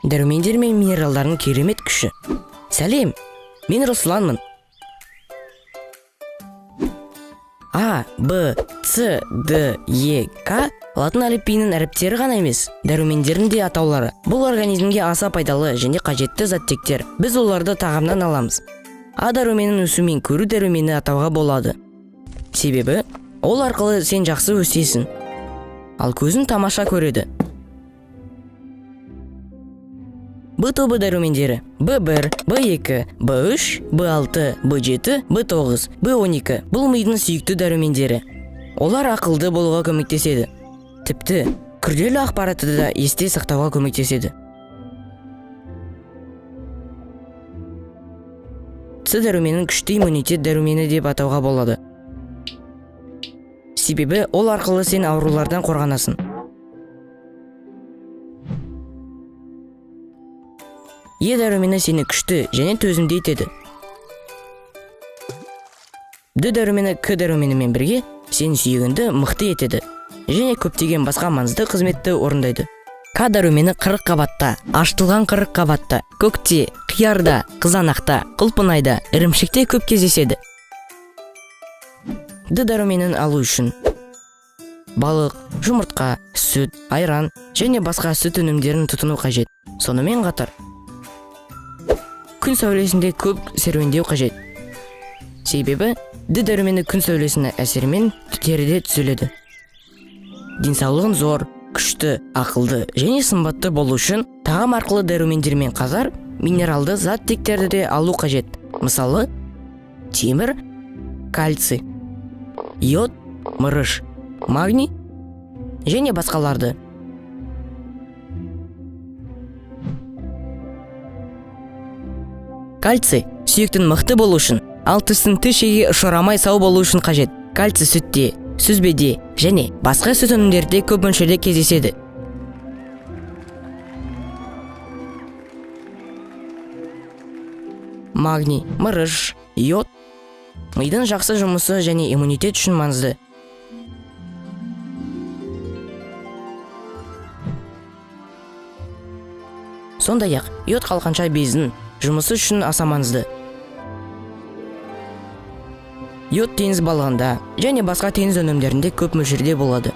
дәрумендер мен минералдардың керемет күші. Сәлем, мен Русланмын. А, Б, С, Д, Е, К латын әліпбиінің әріптері ғана емес, дәрумендердің де атаулары. Бұл организмге аса пайдалы және қажетті заттектер. Біз оларды тағамнан аламыз. А дәруменін өсумен көру дәрумені атауға болады. Себебі, ол арқылы сен жақсы өсесің. Ал көзің тамаша көреді. Б тобы дәрумендері: Б1, Б2, Б3, Б6, Б7, Б9, Б12. Бұл мидың сүйікті дәрумендері. Олар ақылды болуға көмектеседі. Тіпті күрделі ақпаратты да есте сақтауға көмектеседі. С дәруменін күшті иммунитет дәрумені деп атауға болады. Себебі ол арқылы сен аурулардан қорғанасың. Е дәрумені сені күшті және төзімді етеді. Д дәрумені К дәруменімен бірге сен сүйегіңді мықты етеді және көптеген басқа маңызды қызметті орындайды. К дәрумені 40 қабатта, ашытылған 40 қабатта, көкте, қиярда, қызанақта, құлпынайда, ірімшікте көп кездеседі. Д дәруменін алу үшін балық, жұмыртқа, сүт, айран және басқа сүт өнімдерін тұтыну қажет. Сонымен қатар күн сәулесінде көп серуендеу қажет. Себебі Д дәрумені күн сәулесінің әсерімен теріде түзіледі. Денсаулығын зор, күшті, ақылды және сымбатты болу үшін тағам арқылы дәрумендермен қатар минералды заттектерді де алу қажет. Мысалы, темір, кальций, йод, мырыш, магний және басқаларды. Кальций сүйектің мықты болу үшін, ал тістің тішеге ұшырамай сау болу үшін қажет. Кальций сүтте, сүзбеде және басқа сүт өнімдерінде көп мөлшерде кездеседі. Магний, мырыш, йод мидың жақсы жұмысы және иммунитет үшін маңызды. Сондай-ақ, йод қалқанша бездің жұмысы үшін аса маңызды. Йод теңіз балығында және басқа теңіз өнімдерінде көп мөлшерде болады.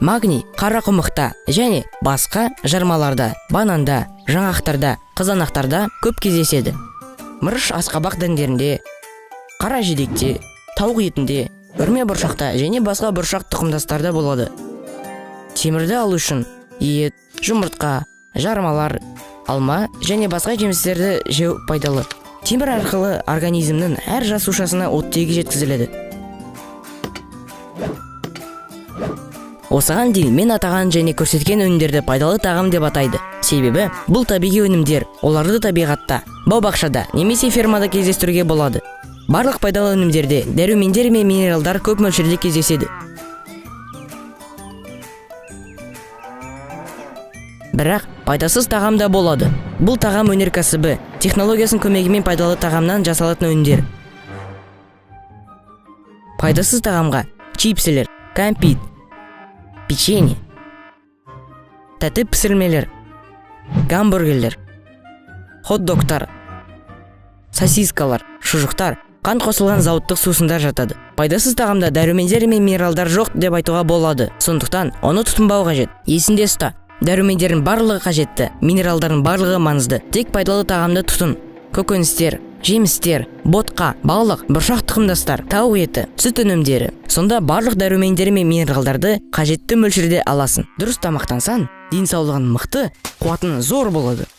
Магний қарақұмықта және басқа жармаларда, бананда, жаңғақтарда, қызанақтарда көп кездеседі. Мырыш асқабақ дәндерінде, қара жидекте, тауық етінде, үрме бұршақта және басқа бұршақ тұқымдастарда болады. Темірді алу үшін ет, жұмыртқа, жармалар, алма және басқа жемістерді жеу пайдалы. Темір арқылы организмнің әр жасушасына оттегі жеткізіледі. Осыған дейін мен атаған және көрсеткен өнімдерді пайдалы тағам деп атайды. Себебі бұл табиғи өнімдер, оларды табиғатта, бау-бақшада немесе фермада кездестіруге болады. Барлық пайдалы өнімдерде дәрумендер мен минералдар көп мөлшерде кездеседі. Бірақ пайдасыз тағам да болады. Бұл тағам өнеркәсібі технологиясының көмегімен пайдалы тағамнан жасалатын өнімдер. Пайдасыз тағамға чипсілер, кәмпит, печенье, тәтті пісірмелер, гамбургерлер, хот-догтар, сосискалар, шұжықтар, қант қосылған зауыттық сусындар жатады. Пайдасыз тағамда дәрумендер мен минералдар жоқ деп айтуға болады. Сондықтан оны тұтынбау қажет. Есінде ұста, дәрумендердің барлығы қажетті, минералдардың барлығы маңызды. Тек пайдалы тағамды тұтын. Көкөністер, жемістер, ботқа, балық, бұршақ тұқымдастар, тауық еті, сүт өнімдері. Сонда барлық дәрумендер мен минералдарды қажетті мөлшерде аласың. Дұрыс тамақтансаң, денсаулығың мықты, қуатың зор болады.